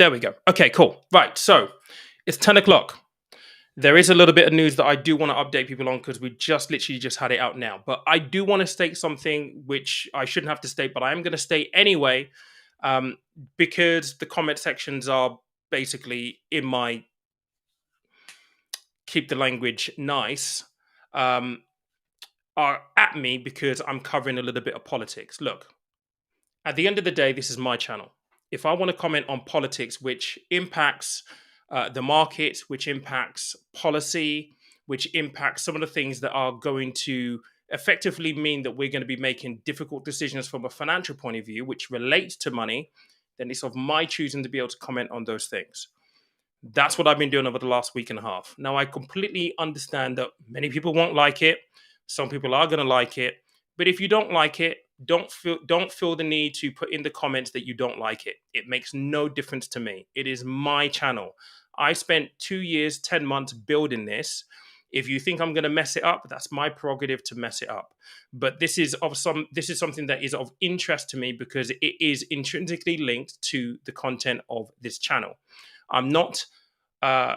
There we go. Okay, cool. Right. So it's 10 o'clock. There is a little bit of news that I do want to update people on because we just literally just had it out now. But I do want to state something which I shouldn't have to state, but I am going to state anyway, um, because the comment sections are basically in my keep the language nice, um, are at me because I'm covering a little bit of politics. Look, at the end of the day, this is my channel. If I want to comment on politics, which impacts the market, which impacts policy, which impacts some of the things that are going to effectively mean that we're going to be making difficult decisions from a financial point of view, which relates to money, then it's of my choosing to be able to comment on those things. That's what I've been doing over the last week and a half. Now, I completely understand that many people won't like it. Some people are going to like it. But if you don't like it, don't feel the need to put in the comments that you don't like it. It makes no difference to me. It is my channel. I spent 2 years, 10 months building this. If you think I'm going to mess it up, that's my prerogative to mess it up. But this is something that is of interest to me because it is intrinsically linked to the content of this channel. I'm not uh,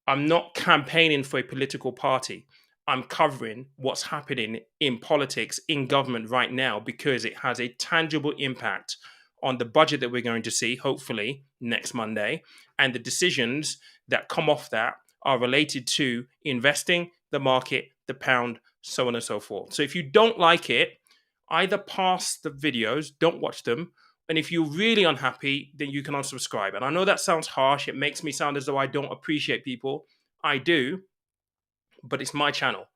I'm not campaigning for a political party. I'm covering what's happening in politics, in government right now, because it has a tangible impact on the budget that we're going to see, hopefully, next Monday. And the decisions that come off that are related to investing, the market, the pound, so on and so forth. So if you don't like it, either pass the videos, don't watch them. And if you're really unhappy, then you can unsubscribe. And I know that sounds harsh. It makes me sound as though I don't appreciate people. I do, but it's my channel.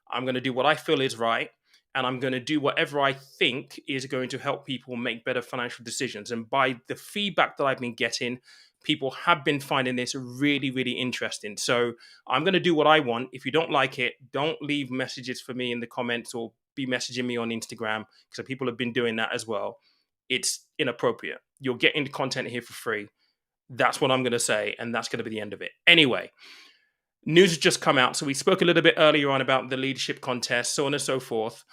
I'm going to do what I feel is right, and I'm going to do whatever I think is going to help people make better financial decisions. And by the feedback that I've been getting, people have been finding this really, really interesting. So I'm going to do what I want. If you don't like it, don't leave messages for me in the comments or be messaging me on Instagram, because people have been doing that as well. It's inappropriate. You're getting the content here for free. That's what I'm going to say, and that's going to be the end of it. Anyway, news has just come out. So we spoke a little bit earlier on about the leadership contest, so on and so forth.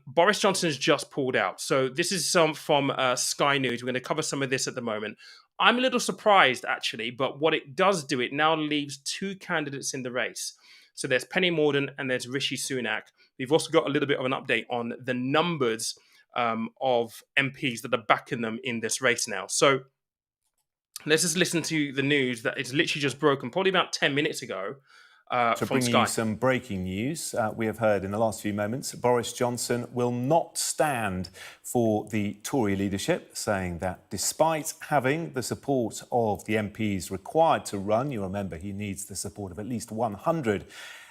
Boris Johnson has just pulled out. So this is some from Sky News. We're going to cover some of this at the moment. I'm a little surprised, actually, but what it does do, it now leaves two candidates in the race. So there's Penny Mordaunt and there's Rishi Sunak. We've also got a little bit of an update on the numbers of MPs that are backing them in this race now. So let's just listen to the news that it's literally just broken, probably about 10 minutes ago To from bring Sky. you some breaking news, we have heard in the last few moments Boris Johnson will not stand for the Tory leadership, saying that despite having the support of the MPs required to run, you remember he needs the support of at least 100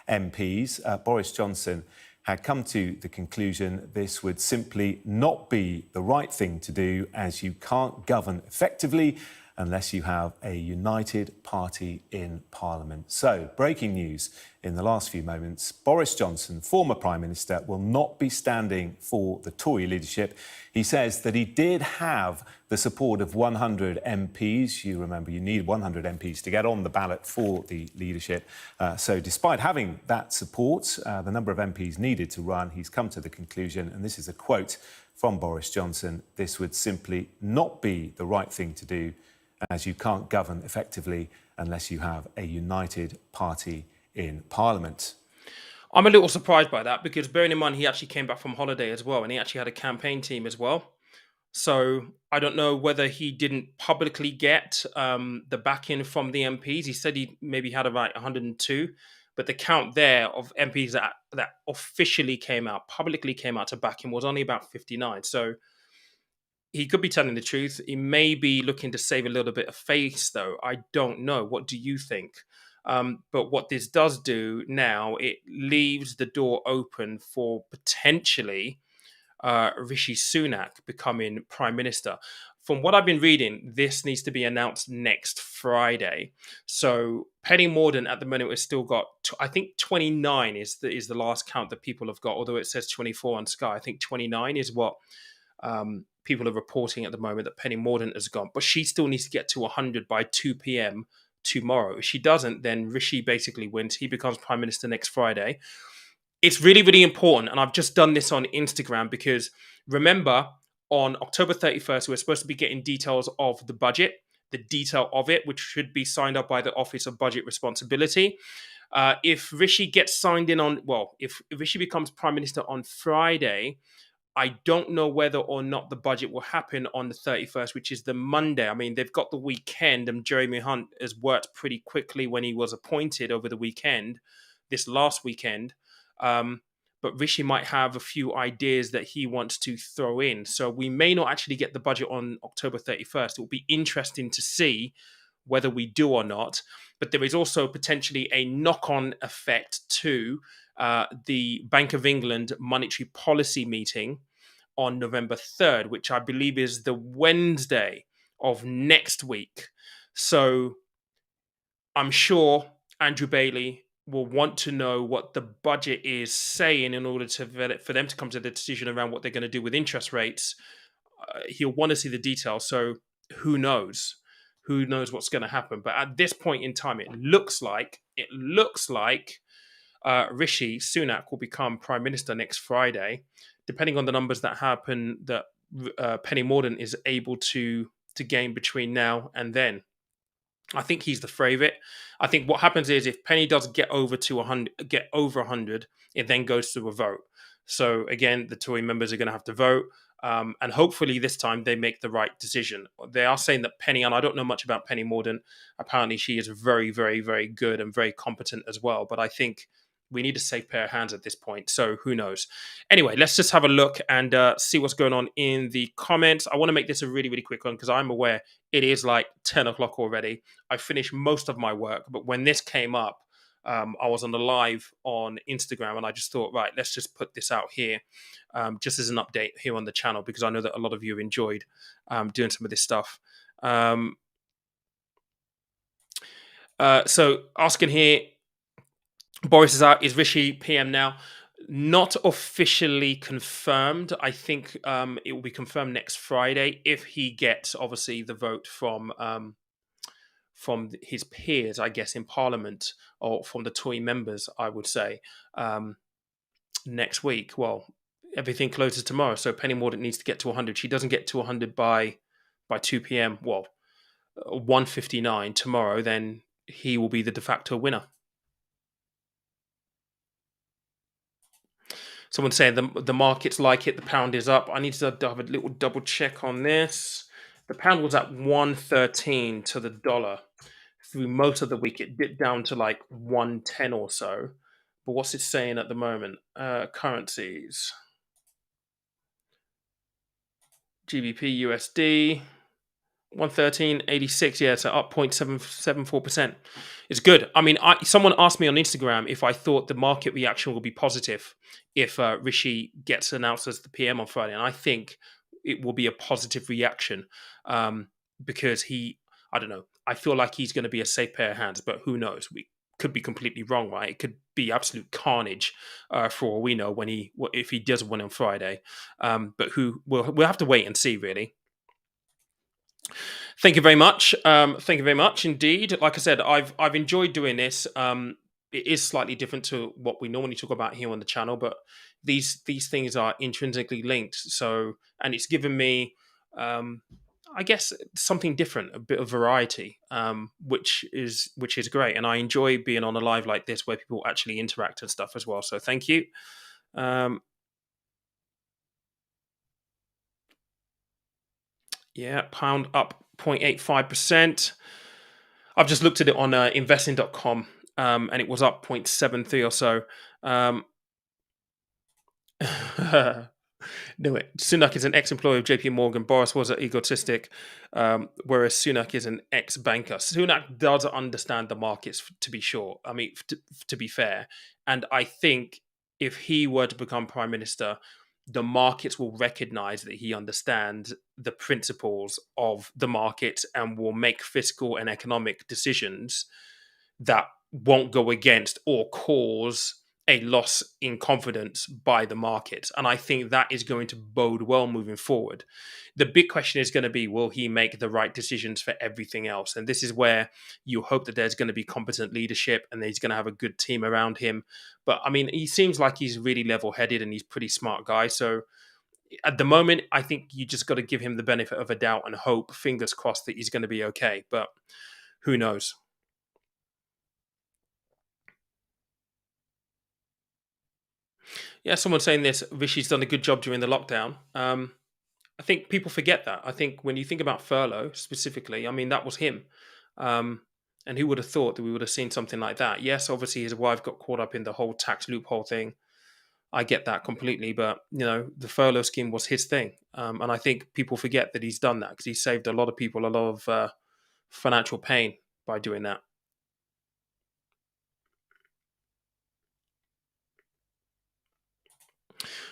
MPs, Boris Johnson had come to the conclusion this would simply not be the right thing to do, as you can't govern effectively unless you have a united party in Parliament. So, breaking news in the last few moments, Boris Johnson, former Prime Minister, will not be standing for the Tory leadership. He says that he did have the support of 100 MPs. You remember you need 100 MPs to get on the ballot for the leadership. So despite having that support, the number of MPs needed to run, he's come to the conclusion, and this is a quote from Boris Johnson, this would simply not be the right thing to do, as you can't govern effectively unless you have a united party in Parliament. I'm a little surprised by that because bearing in mind he actually came back from holiday as well and he actually had a campaign team as well. So I don't know whether he didn't publicly get the backing from the MPs. He said he maybe had about 102, but the count there of MPs that officially came out, publicly came out to back him was only about 59. So he could be telling the truth. He may be looking to save a little bit of face, though. I don't know. What do you think? But what this does do now, it leaves the door open for potentially Rishi Sunak becoming Prime Minister. From what I've been reading, this needs to be announced next Friday. So Penny Mordaunt at the moment has still got, I think 29 is the last count that people have got, although it says 24 on Sky. I think 29 is what people are reporting at the moment that Penny Mordaunt has gone. But she still needs to get to 100 by 2 p.m. tomorrow. If she doesn't, then Rishi basically wins. He becomes Prime Minister next Friday. It's really, really important. And I've just done this on Instagram because remember, on October 31st, we're supposed to be getting details of the budget. the detail of it, which should be signed up by the Office of Budget Responsibility. If Rishi gets signed in on, well, if Rishi becomes Prime Minister on Friday, I don't know whether or not the budget will happen on the 31st, which is the Monday. I mean, they've got the weekend, and Jeremy Hunt has worked pretty quickly when he was appointed over the weekend, this last weekend. But Rishi might have a few ideas that he wants to throw in. So we may not actually get the budget on October 31st. It will be interesting to see whether we do or not. But there is also potentially a knock on effect to the Bank of England monetary policy meeting on November 3rd, which I believe is the Wednesday of next week. So I'm sure Andrew Bailey will want to know what the budget is saying in order for them to come to the decision around what they're going to do with interest rates. He'll want to see the details. So who knows? Who knows what's going to happen? But at this point in time, it looks like Rishi Sunak will become Prime Minister next Friday, depending on the numbers that happen that Penny Mordaunt is able to gain between now and then. I think he's the favourite. I think what happens is if Penny does get over 100, it then goes to a vote. So again, the Tory members are going to have to vote. And hopefully this time they make the right decision. They are saying that Penny, and I don't know much about Penny Mordaunt, apparently she is very, very, very good and very competent as well. But I think we need a safe pair of hands at this point. So who knows? Anyway, let's just have a look and see what's going on in the comments. I want to make this a really, really quick one because I'm aware it is like 10 o'clock already. I finished most of my work, but when this came up, I was on the live on Instagram and I just thought, right, let's just put this out here just as an update here on the channel because I know that a lot of you have enjoyed doing some of this stuff. So asking here, Boris is out. Is Rishi PM now? Not officially confirmed. I think it will be confirmed next Friday if he gets, obviously, the vote from his peers, I guess, in Parliament or from the Tory members, I would say, next week. Well, everything closes tomorrow, so Penny Mordaunt needs to get to 100. She doesn't get to 100 by 2 p.m. Well, 1:59 tomorrow, then he will be the de facto winner. Someone's saying the markets like it. The pound is up. I need to have a little double check on this. The pound was at 113 to the dollar through most of the week. It dipped down to like 110 or so. But what's it saying at the moment? Currencies. GBP USD. 113.86, yeah, so up 0.774%. It's good. I mean, someone asked me on Instagram if I thought the market reaction will be positive if Rishi gets announced as the PM on Friday, and I think it will be a positive reaction because I don't know, I feel like he's going to be a safe pair of hands, but who knows? We could be completely wrong, right? It could be absolute carnage for all we know if he does win on Friday. But we'll have to wait and see, really. Thank you very much. Thank you very much indeed. Like I said, I've enjoyed doing this. It is slightly different to what we normally talk about here on the channel, but these things are intrinsically linked. So, and it's given me, I guess, something different, a bit of variety, which is great. And I enjoy being on a live like this where people actually interact and stuff as well. So, thank you. Yeah, pound up 0.85%. I've just looked at it on investing.com and it was up 0.73 or so. No, Sunak is an ex-employee of JP Morgan. Boris was egotistic, whereas Sunak is an ex-banker. Sunak does understand the markets, to be sure. I mean, to be fair. And I think if he were to become prime minister, the markets will recognize that he understands the principles of the market and will make fiscal and economic decisions that won't go against or cause a loss in confidence by the market. And I think that is going to bode well moving forward. The big question is going to be, will he make the right decisions for everything else? And this is where you hope that there's going to be competent leadership and he's going to have a good team around him. But I mean, he seems like he's really level-headed and he's a pretty smart guy. So at the moment, I think you just got to give him the benefit of a doubt and hope, fingers crossed, that he's going to be okay. But who knows? Yeah, someone saying this. Rishi's done a good job during the lockdown. I think people forget that. I think when you think about furlough specifically, I mean that was him. Um, and who would have thought that we would have seen something like that? Yes, obviously his wife got caught up in the whole tax loophole thing. I get that completely, but the furlough scheme was his thing, and I think people forget that he's done that because he saved a lot of people a lot of financial pain by doing that.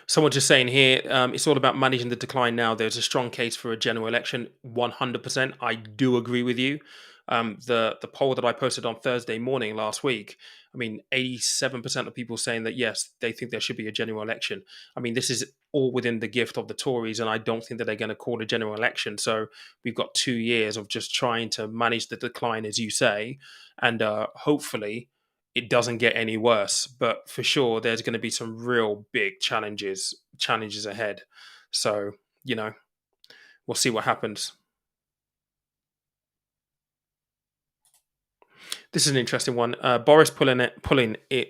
Someone just saying here, it's all about managing the decline now. There's a strong case for a general election. 100%. I do agree with you. The poll that I posted on Thursday morning last week, I mean, 87% of people saying that, yes, they think there should be a general election. I mean, this is all within the gift of the Tories, and I don't think that they're going to call a general election. So we've got 2 years of just trying to manage the decline, as you say, and hopefully it doesn't get any worse. But for sure, there's going to be some real big challenges ahead. So you know, we'll see what happens. This is an interesting one. Boris pulling out is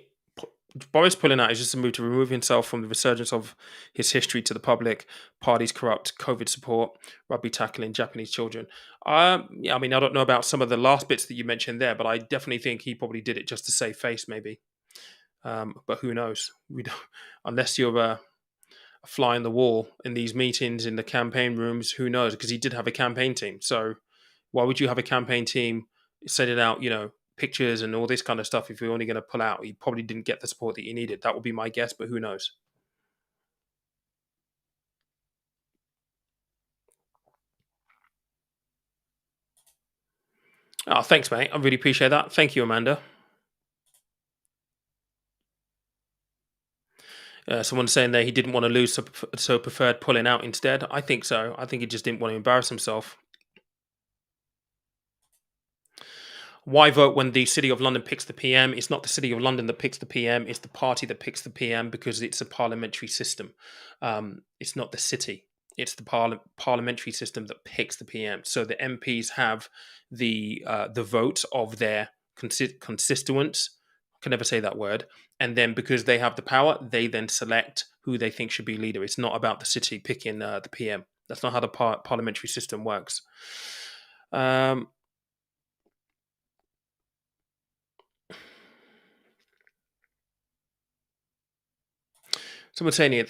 just a move to remove himself from the resurgence of his history to the public. Parties corrupt, COVID support, rugby tackling Japanese children. Yeah, I mean, I don't know about some of the last bits that you mentioned there, but I definitely think he probably did it just to save face, maybe. But who knows? We don't, unless you're a fly on the wall in these meetings in the campaign rooms. Who knows? Because he did have a campaign team. So why would you have a campaign team sending out, pictures and all this kind of stuff if you're only going to pull out? You probably didn't get the support that you needed. That would be my guess, but who knows? Oh, thanks, mate. I really appreciate that. Thank you, Amanda. Someone saying there he didn't want to lose, so preferred pulling out instead. I think so. I think he just didn't want to embarrass himself. Why vote when the City of London picks the PM? It's not the City of London that picks the PM, it's the party that picks the PM because it's a parliamentary system. It's not the city, it's the parliamentary system that picks the PM. So the MPs have the vote of their constituents. I can never say that word. And then because they have the power, they then select who they think should be leader. It's not about the city picking the PM. That's not how the parliamentary system works. Um, Someone saying here,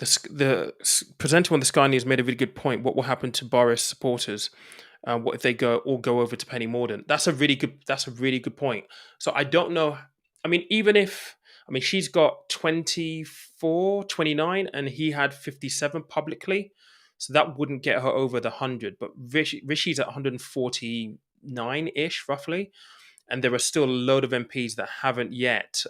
presenter on the Sky News made a really good point. What will happen to Boris supporters? What if they go over to Penny Mordaunt? That's a really good point. So I don't know. I mean, she's got 24, 29, and he had 57 publicly. So that wouldn't get her over the 100. But Rishi's at 149-ish, roughly. And there are still a load of MPs that haven't yet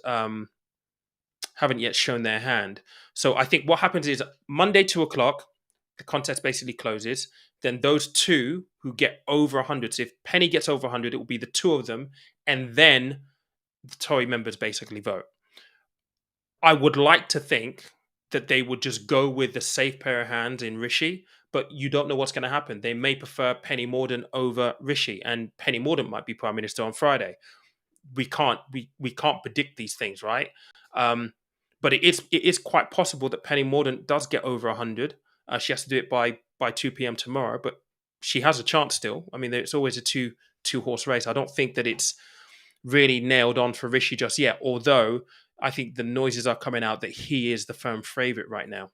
shown their hand. So I think what happens is Monday, 2 o'clock, the contest basically closes. Then those two who get over 100, so if Penny gets over 100, it will be the two of them. And then the Tory members basically vote. I would like to think that they would just go with the safe pair of hands in Rishi, but you don't know what's going to happen. They may prefer Penny Mordaunt over Rishi, and Penny Mordaunt might be Prime Minister on Friday. We can't predict these things, right? Um, but it is quite possible that Penny Mordaunt does get over 100. She has to do it by 2 p.m. tomorrow, but she has a chance still. I mean, it's always a two horse race. I don't think that it's really nailed on for Rishi just yet. Although I think the noises are coming out that he is the firm favourite right now.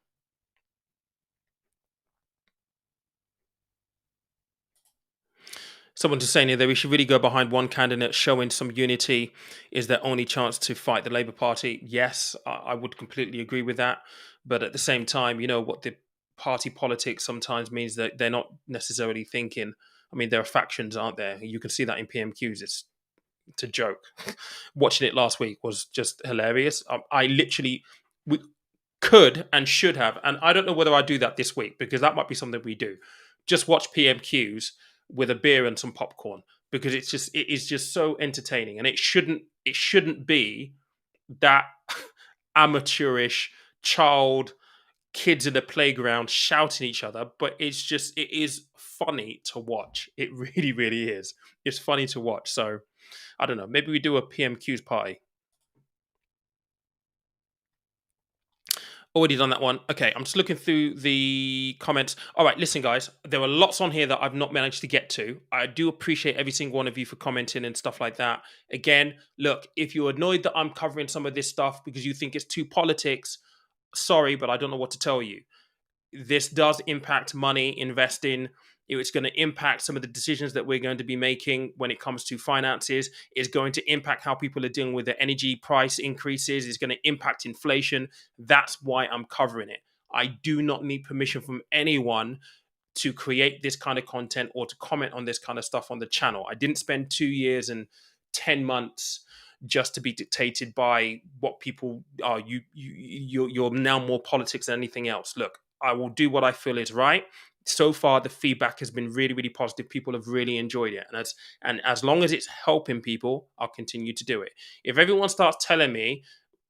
Someone just saying here that we should really go behind one candidate, showing some unity is their only chance to fight the Labour Party. Yes, I would completely agree with that. But at the same time, what the party politics sometimes means that they're not necessarily thinking. I mean, there are factions, aren't there? You can see that in PMQs. It's a joke. Watching it last week was just hilarious. I literally we could and should have, and I don't know whether I do that this week because that might be something we do. Just watch PMQs with a beer and some popcorn because it is just so entertaining, and it shouldn't be that amateurish child kids in the playground shouting at each other, but it is funny to watch. It really, really is. It's funny to watch. So I don't know. Maybe we do a PMQs party. Already done that one. Okay, I'm just looking through the comments. All right, listen, guys, there are lots on here that I've not managed to get to. I do appreciate every single one of you for commenting and stuff like that. Again, look, if you're annoyed that I'm covering some of this stuff because you think it's too politics, sorry, but I don't know what to tell you. This does impact money, investing. It's going to impact some of the decisions that we're going to be making when it comes to finances. It's going to impact how people are dealing with the energy price increases. It's going to impact inflation. That's why I'm covering it. I do not need permission from anyone to create this kind of content or to comment on this kind of stuff on the channel. I didn't spend 2 years and 10 months just to be dictated by what people are. You're now more politics than anything else. Look, I will do what I feel is right. So far, the feedback has been really, really positive. People have really enjoyed it, and as long as it's helping people, I'll continue to do it. If everyone starts telling me,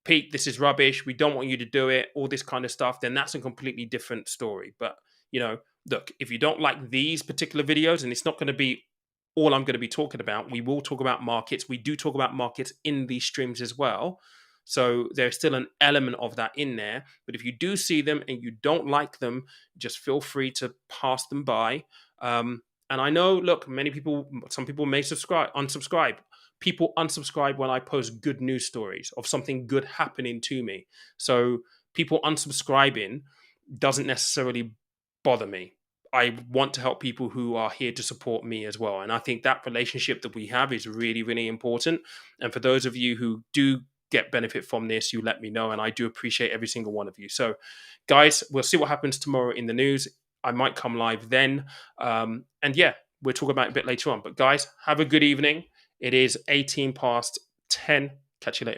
Pete, this is rubbish, we don't want you to do it, all this kind of stuff, then that's a completely different story. But you know, look, if you don't like these particular videos, and it's not going to be all I'm going to be talking about, we will talk about markets. We do talk about markets in these streams as well. So there's still an element of that in there. But if you do see them and you don't like them, just feel free to pass them by. And I know, look, some people may unsubscribe. People unsubscribe when I post good news stories of something good happening to me. So people unsubscribing doesn't necessarily bother me. I want to help people who are here to support me as well. And I think that relationship that we have is really, really important. And for those of you who do get benefit from this, you let me know. And I do appreciate every single one of you. So, guys, we'll see what happens tomorrow in the news. I might come live then. And yeah, we'll talk about it a bit later on. But, guys, have a good evening. It is 18 past 10. Catch you later.